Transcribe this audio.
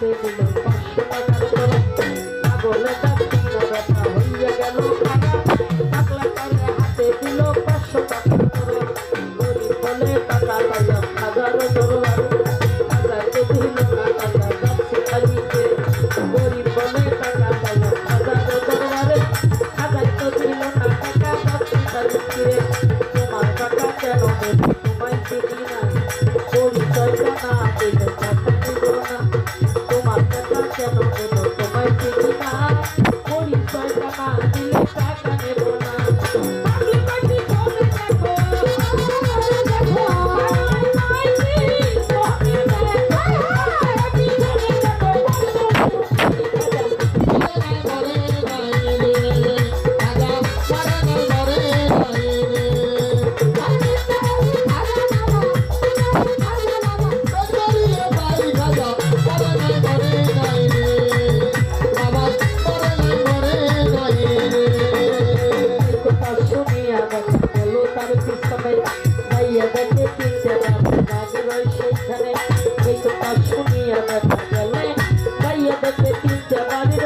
হাতে দিল 500 টাকার ধরা পাগলে ডাক্তি ব্যথা হইয়া গেল পাগলা করে হাতে দিল 500 টাকার ধরা গরিব বলে টাকা পাইয়া হাজারো দরবার হাজারকে দিল না টাকা যাচ্ছে খালিতে গরিব বলে টাকা পাইয়া হাজারো দরবারে হাজারকে দিল না টাকা যাচ্ছে খালিতে তোমার টাকা কেন দেব তোমায় চিনি না পরিচয়টা না দিলে টাকা দিব না তোমার টাকা কেন দেব তোমায় চিনি না পরিচয়টা না দিলে টাকা নেব না পাখি পাখি চলে দেখো ভাইয়া দেখে তিনটে বাড়ি রয় সেইখানে এই কথা শুনিয়া দেখা গেলে ভাইয়া দেখে তিনটে বাড়ি